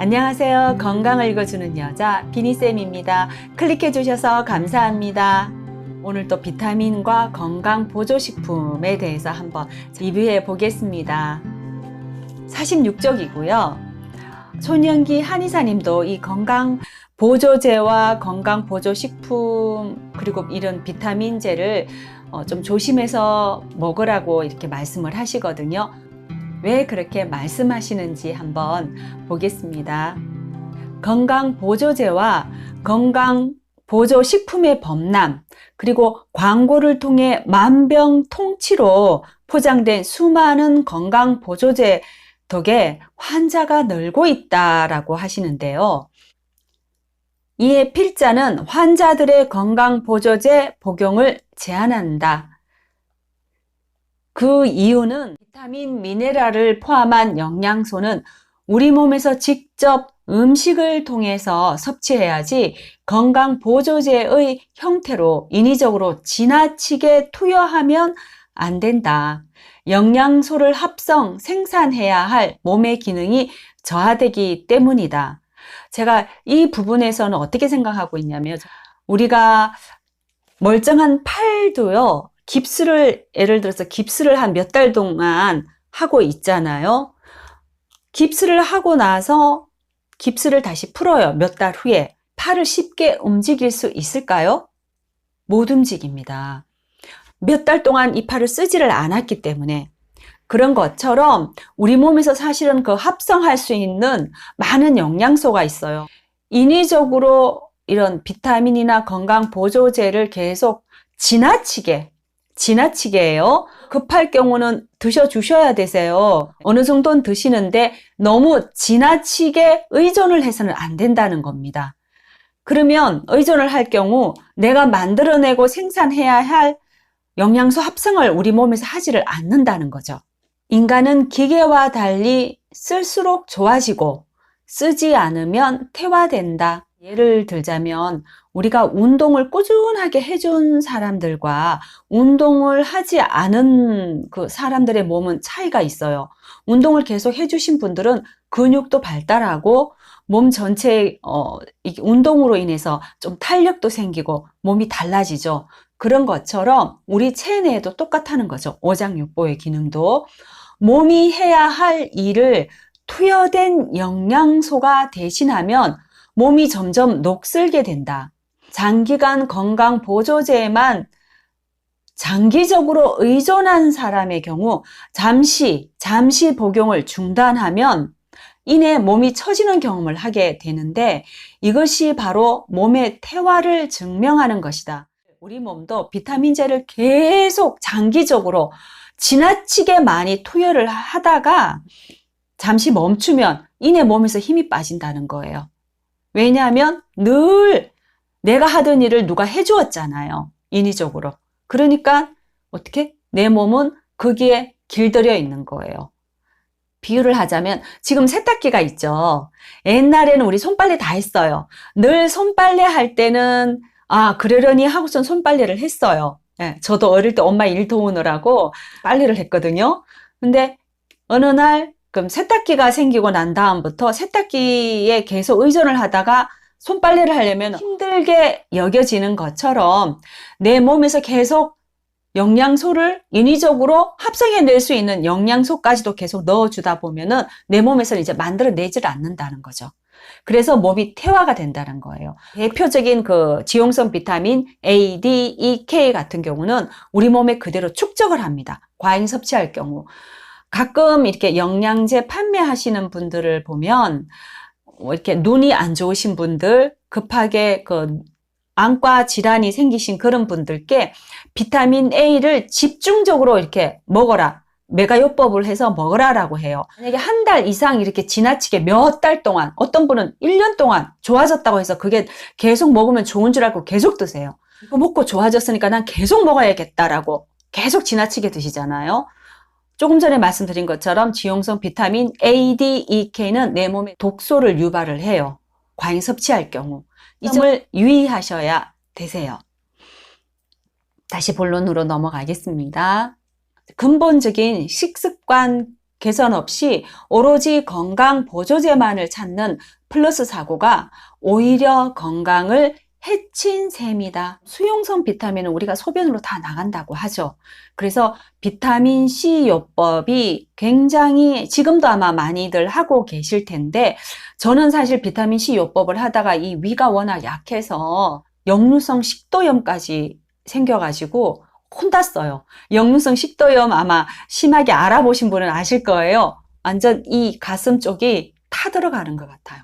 안녕하세요. 건강을 읽어주는 여자 비니쌤입니다. 클릭해 주셔서 감사합니다. 오늘 또 비타민과 건강 보조식품에 대해서 한번 리뷰해 보겠습니다. 46쪽이고요. 손영기 한의사님도 이 건강 보조제와 건강 보조식품 그리고 이런 비타민제를 좀 조심해서 먹으라고 이렇게 말씀을 하시거든요. 왜 그렇게 말씀하시는지 한번 보겠습니다. 건강 보조제와 건강 보조식품의 범람, 그리고 광고를 통해 만병통치로 포장된 수많은 건강 보조제 덕에 환자가 늘고 있다라고 하시는데요. 이에 필자는 환자들의 건강 보조제 복용을 제한한다. 그 이유는 비타민, 미네랄을 포함한 영양소는 우리 몸에서 직접 음식을 통해서 섭취해야지 건강 보조제의 형태로 인위적으로 지나치게 투여하면 안 된다. 영양소를 합성, 생산해야 할 몸의 기능이 저하되기 때문이다. 제가 이 부분에서는 어떻게 생각하고 있냐면, 우리가 멀쩡한 팔도요, 예를 들어서 깁스를 한 몇 달 동안 하고 있잖아요. 깁스를 하고 나서 깁스를 다시 풀어요. 몇 달 후에. 팔을 쉽게 움직일 수 있을까요? 못 움직입니다. 몇 달 동안 이 팔을 쓰지를 않았기 때문에. 그런 것처럼 우리 몸에서 사실은 그 합성할 수 있는 많은 영양소가 있어요. 인위적으로 이런 비타민이나 건강 보조제를 계속 지나치게요. 급할 경우는 드셔주셔야 되세요. 어느 정도는 드시는데 너무 지나치게 의존을 해서는 안 된다는 겁니다. 그러면 의존을 할 경우 내가 만들어내고 생산해야 할 영양소 합성을 우리 몸에서 하지를 않는다는 거죠. 인간은 기계와 달리 쓸수록 좋아지고 쓰지 않으면 퇴화된다. 예를 들자면 우리가 운동을 꾸준하게 해준 사람들과 운동을 하지 않은 그 사람들의 몸은 차이가 있어요. 운동을 계속 해주신 분들은 근육도 발달하고 몸 전체에 운동으로 인해서 좀 탄력도 생기고 몸이 달라지죠. 그런 것처럼 우리 체내에도 똑같다는 거죠. 오장육부의 기능도. 몸이 해야 할 일을 투여된 영양소가 대신하면 몸이 점점 녹슬게 된다. 장기간 건강 보조제에만 장기적으로 의존한 사람의 경우 잠시 복용을 중단하면 이내 몸이 처지는 경험을 하게 되는데, 이것이 바로 몸의 퇴화를 증명하는 것이다. 우리 몸도 비타민제를 계속 장기적으로 지나치게 많이 투여를 하다가 잠시 멈추면 이내 몸에서 힘이 빠진다는 거예요. 왜냐하면 늘 내가 하던 일을 누가 해주었잖아요. 인위적으로. 그러니까 어떻게? 내 몸은 거기에 길들여 있는 거예요. 비유를 하자면 지금 세탁기가 있죠. 옛날에는 우리 손빨래 다 했어요. 늘 손빨래 할 때는 그러려니 하고선 손빨래를 했어요. 예, 저도 어릴 때 엄마 일 도우느라고 빨래를 했거든요. 근데 어느 날 그럼 세탁기가 생기고 난 다음부터 세탁기에 계속 의존을 하다가 손빨래를 하려면 힘들게 여겨지는 것처럼 내 몸에서 계속 영양소를 인위적으로 합성해낼 수 있는 영양소까지도 계속 넣어주다 보면은 내 몸에서는 이제 만들어내질 않는다는 거죠. 그래서 몸이 퇴화가 된다는 거예요. 대표적인 그 지용성 비타민 A, D, E, K 같은 경우는 우리 몸에 그대로 축적을 합니다. 과잉 섭취할 경우. 가끔 이렇게 영양제 판매하시는 분들을 보면 이렇게 눈이 안 좋으신 분들, 급하게 그 안과 질환이 생기신 그런 분들께 비타민 A를 집중적으로 이렇게 먹어라. 메가요법을 해서 먹으라라고 해요. 만약에 한 달 이상 이렇게 지나치게 몇 달 동안, 어떤 분은 1년 동안 좋아졌다고 해서 그게 계속 먹으면 좋은 줄 알고 계속 드세요. 이거 먹고 좋아졌으니까 난 계속 먹어야겠다라고 계속 지나치게 드시잖아요. 조금 전에 말씀드린 것처럼 지용성 비타민 A, D, E, K는 내 몸에 독소를 유발을 해요. 과잉 섭취할 경우. 이 점을 유의하셔야 되세요. 다시 본론으로 넘어가겠습니다. 근본적인 식습관 개선 없이 오로지 건강 보조제만을 찾는 플러스 사고가 오히려 건강을 해친 셈이다. 수용성 비타민은 우리가 소변으로 다 나간다고 하죠. 그래서 비타민C 요법이 굉장히 지금도 아마 많이들 하고 계실 텐데, 저는 사실 비타민C 요법을 하다가 이 위가 워낙 약해서 역류성 식도염까지 생겨가지고 혼났어요. 역류성 식도염 아마 심하게 알아보신 분은 아실 거예요. 완전 이 가슴 쪽이 타들어가는 것 같아요.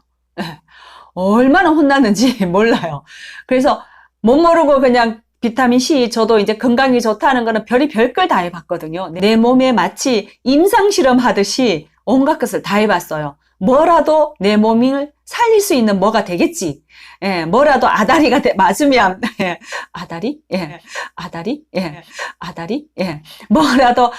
얼마나 혼났는지 몰라요. 그래서 못 모르고 그냥 비타민C, 저도 이제 건강이 좋다는 거는 별걸 다 해봤거든요. 내 몸에 마치 임상실험 하듯이 온갖 것을 다 해봤어요. 뭐라도 내 몸을 살릴 수 있는 뭐가 되겠지. 예, 뭐라도 아다리가 맞으면, 예, 아다리? 예, 아다리? 예, 아다리? 예, 뭐라도,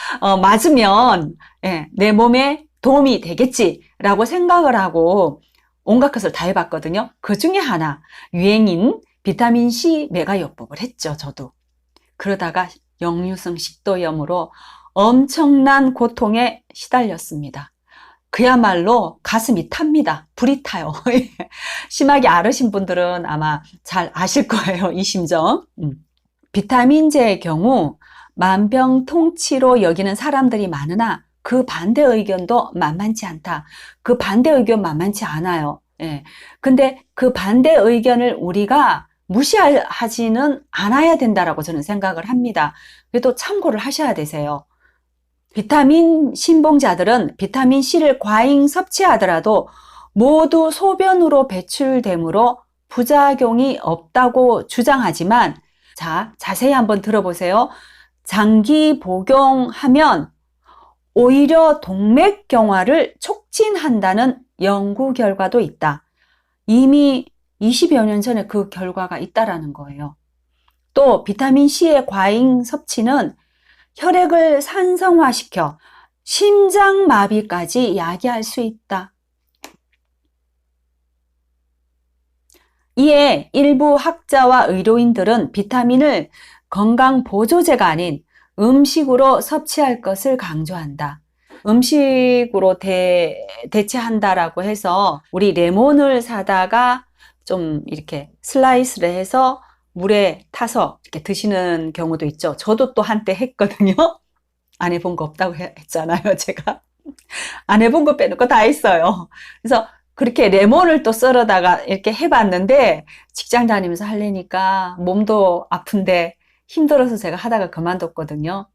맞으면, 예, 내 몸에 도움이 되겠지라고 생각을 하고 온갖 것을 다 해봤거든요. 그 중에 하나, 유행인 비타민C 메가요법을 했죠, 저도. 그러다가 역류성 식도염으로 엄청난 고통에 시달렸습니다. 그야말로 가슴이 탑니다. 불이 타요. 심하게 앓으신 분들은 아마 잘 아실 거예요, 이 심정. 비타민제의 경우 만병통치로 여기는 사람들이 많으나 그 반대 의견도 만만치 않다. 그 반대 의견 만만치 않아요. 예. 근데 그 반대 의견을 우리가 무시하지는 않아야 된다라고 저는 생각을 합니다. 그래도 참고를 하셔야 되세요. 비타민 신봉자들은 비타민C를 과잉 섭취하더라도 모두 소변으로 배출되므로 부작용이 없다고 주장하지만, 자, 자세히 한번 들어보세요. 장기 복용하면 오히려 동맥경화를 촉진한다는 연구 결과도 있다. 이미 20여 년 전에 그 결과가 있다라는 거예요. 또 비타민C의 과잉 섭취는 혈액을 산성화시켜 심장마비까지 야기할 수 있다. 이에 일부 학자와 의료인들은 비타민을 건강 보조제가 아닌 음식으로 섭취할 것을 강조한다. 음식으로 대체한다라고 해서 우리 레몬을 사다가 좀 이렇게 슬라이스를 해서 물에 타서 이렇게 드시는 경우도 있죠. 저도 또 한때 했거든요. 안 해본 거 없다고 했잖아요, 제가. 안 해본 거 빼놓고 다 했어요. 그래서 그렇게 레몬을 또 썰어다가 이렇게 해봤는데, 직장 다니면서 하려니까 몸도 아픈데 힘들어서 제가 하다가 그만뒀거든요.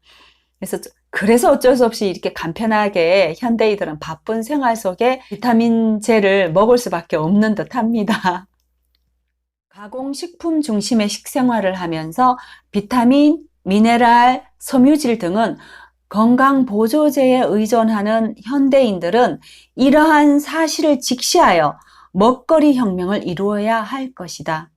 그래서 어쩔 수 없이 이렇게 간편하게 현대인들은 바쁜 생활 속에 비타민제를 먹을 수밖에 없는 듯 합니다. 가공식품 중심의 식생활을 하면서 비타민, 미네랄, 섬유질 등은 건강 보조제에 의존하는 현대인들은 이러한 사실을 직시하여 먹거리 혁명을 이루어야 할 것이다.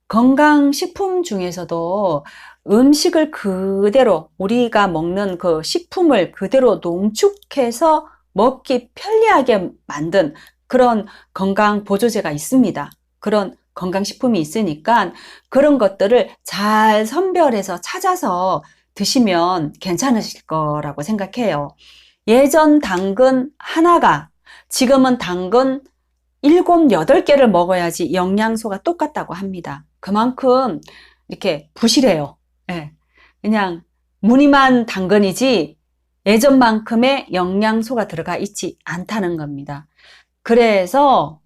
건강식품 중에서도 음식을 그대로, 우리가 먹는 그 식품을 그대로 농축해서 먹기 편리하게 만든 그런 건강 보조제가 있습니다. 그런 건강식품이 있으니까 그런 것들을 잘 선별해서 찾아서 드시면 괜찮으실 거라고 생각해요. 예전 당근 하나가 지금은 당근 7, 8개를 먹어야지 영양소가 똑같다고 합니다. 그만큼 이렇게 부실해요. 예. 그냥 무늬만 당근이지 예전만큼의 영양소가 들어가 있지 않다는 겁니다. 그래서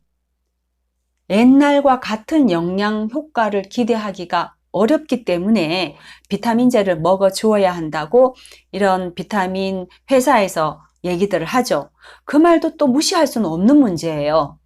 옛날과 같은 영양 효과를 기대하기가 어렵기 때문에 비타민제를 먹어 주어야 한다고 이런 비타민 회사에서 얘기들을 하죠. 그 말도 또 무시할 수는 없는 문제예요.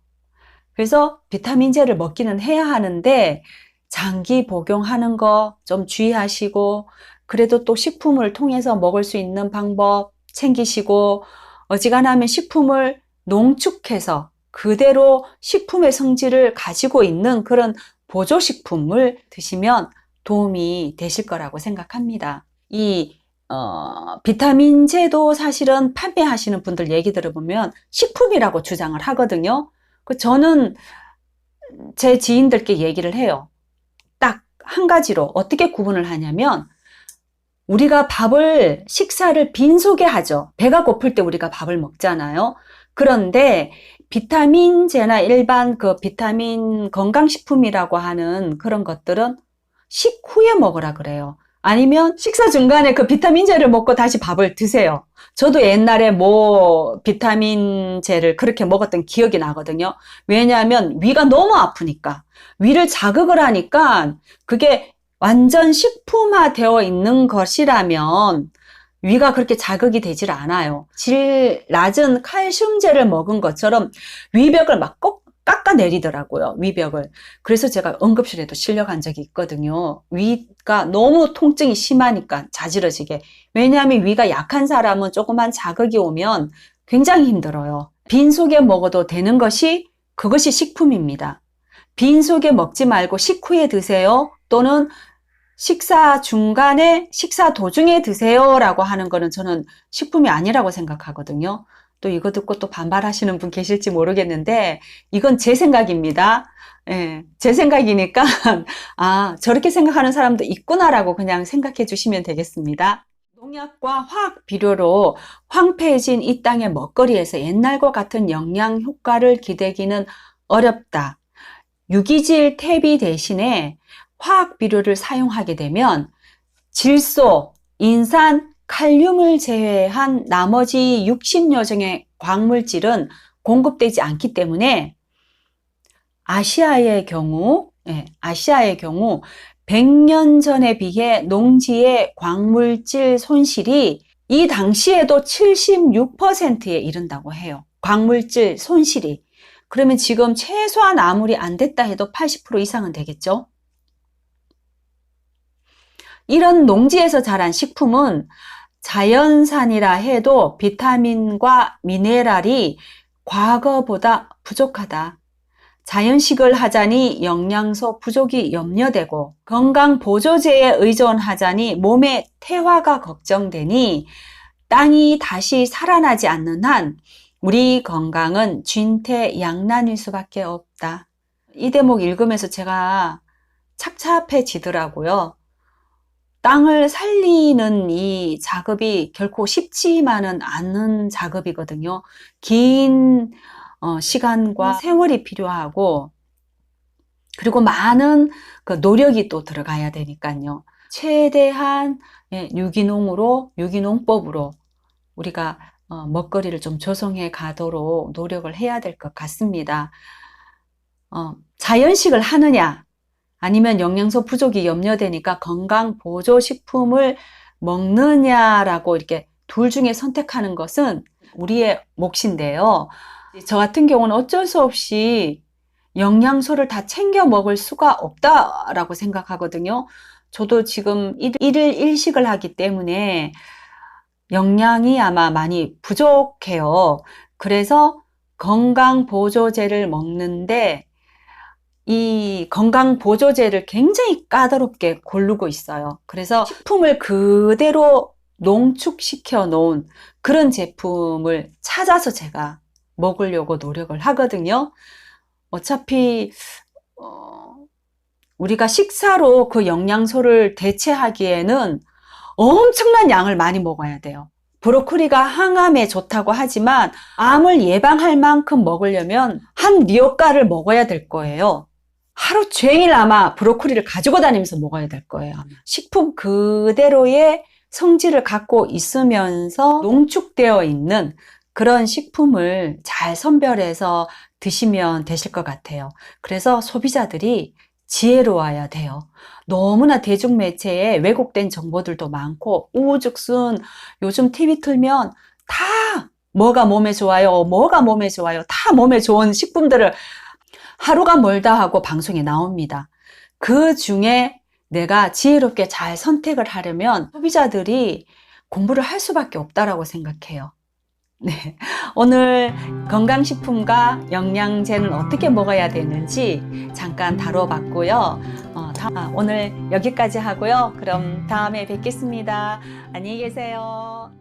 그래서 비타민제를 먹기는 해야 하는데 장기 복용하는 거 좀 주의하시고, 그래도 또 식품을 통해서 먹을 수 있는 방법 챙기시고, 어지간하면 식품을 농축해서 그대로 식품의 성질을 가지고 있는 그런 보조식품을 드시면 도움이 되실 거라고 생각합니다. 이 비타민제도 사실은 판매하시는 분들 얘기 들어보면 식품이라고 주장을 하거든요. 저는 제 지인들께 얘기를 해요. 딱 한 가지로 어떻게 구분을 하냐면, 우리가 식사를 빈속에 하죠. 배가 고플 때 우리가 밥을 먹잖아요. 그런데 비타민제나 일반 그 비타민 건강식품이라고 하는 그런 것들은 식후에 먹으라 그래요. 아니면 식사 중간에 그 비타민제를 먹고 다시 밥을 드세요. 저도 옛날에 비타민제를 그렇게 먹었던 기억이 나거든요. 왜냐하면 위가 너무 아프니까. 위를 자극을 하니까 그게 완전 식품화 되어 있는 것이라면 위가 그렇게 자극이 되질 않아요. 질 낮은 칼슘제를 먹은 것처럼 위벽을 막 꼭 깎아내리더라고요. 위벽을. 그래서 제가 응급실에도 실려간 적이 있거든요. 위가 너무 통증이 심하니까 자지러지게. 왜냐하면 위가 약한 사람은 조그만 자극이 오면 굉장히 힘들어요. 빈속에 먹어도 되는 그것이 식품입니다. 빈속에 먹지 말고 식후에 드세요. 또는 식사 중간에, 식사 도중에 드세요 라고 하는 거는 저는 식품이 아니라고 생각하거든요. 또 이거 듣고 또 반발하시는 분 계실지 모르겠는데 이건 제 생각입니다. 예, 제 생각이니까 저렇게 생각하는 사람도 있구나라고 그냥 생각해 주시면 되겠습니다. 농약과 화학 비료로 황폐해진 이 땅의 먹거리에서 옛날과 같은 영양 효과를 기대기는 어렵다. 유기질 퇴비 대신에 화학 비료를 사용하게 되면 질소, 인산, 칼륨을 제외한 나머지 60여 종의 광물질은 공급되지 않기 때문에 아시아의 경우 100년 전에 비해 농지의 광물질 손실이 이 당시에도 76%에 이른다고 해요. 광물질 손실이. 그러면 지금 최소한 아무리 안 됐다 해도 80% 이상은 되겠죠? 이런 농지에서 자란 식품은 자연산이라 해도 비타민과 미네랄이 과거보다 부족하다. 자연식을 하자니 영양소 부족이 염려되고 건강보조제에 의존하자니 몸의 퇴화가 걱정되니 땅이 다시 살아나지 않는 한 우리 건강은 진퇴양난일 수밖에 없다. 이 대목 읽으면서 제가 착잡해지더라고요. 땅을 살리는 이 작업이 결코 쉽지만은 않은 작업이거든요. 긴 시간과 세월이 필요하고 그리고 많은 그 노력이 또 들어가야 되니까요. 최대한 유기농법으로 우리가 먹거리를 좀 조성해 가도록 노력을 해야 될 것 같습니다. 자연식을 하느냐 아니면 영양소 부족이 염려되니까 건강보조식품을 먹느냐라고 이렇게 둘 중에 선택하는 것은 우리의 몫인데요. 저 같은 경우는 어쩔 수 없이 영양소를 다 챙겨 먹을 수가 없다라고 생각하거든요. 저도 지금 일일 일식을 하기 때문에 영양이 아마 많이 부족해요. 그래서 건강보조제를 먹는데 이 건강보조제를 굉장히 까다롭게 고르고 있어요. 그래서 식품을 그대로 농축시켜 놓은 그런 제품을 찾아서 제가 먹으려고 노력을 하거든요. 어차피 우리가 식사로 그 영양소를 대체하기에는 엄청난 양을 많이 먹어야 돼요. 브로콜리가 항암에 좋다고 하지만 암을 예방할 만큼 먹으려면 한 리오가를 먹어야 될 거예요. 하루 종일 아마 브로콜리를 가지고 다니면서 먹어야 될 거예요. 식품 그대로의 성질을 갖고 있으면서 농축되어 있는 그런 식품을 잘 선별해서 드시면 되실 것 같아요. 그래서 소비자들이 지혜로워야 돼요. 너무나 대중매체에 왜곡된 정보들도 많고 우후죽순 요즘 TV 틀면 다 뭐가 몸에 좋아요, 다 몸에 좋은 식품들을 하루가 멀다 하고 방송에 나옵니다. 그 중에 내가 지혜롭게 잘 선택을 하려면 소비자들이 공부를 할 수밖에 없다라고 생각해요. 네, 오늘 건강식품과 영양제는 어떻게 먹어야 되는지 잠깐 다뤄봤고요. 오늘 여기까지 하고요. 그럼 다음에 뵙겠습니다. 안녕히 계세요.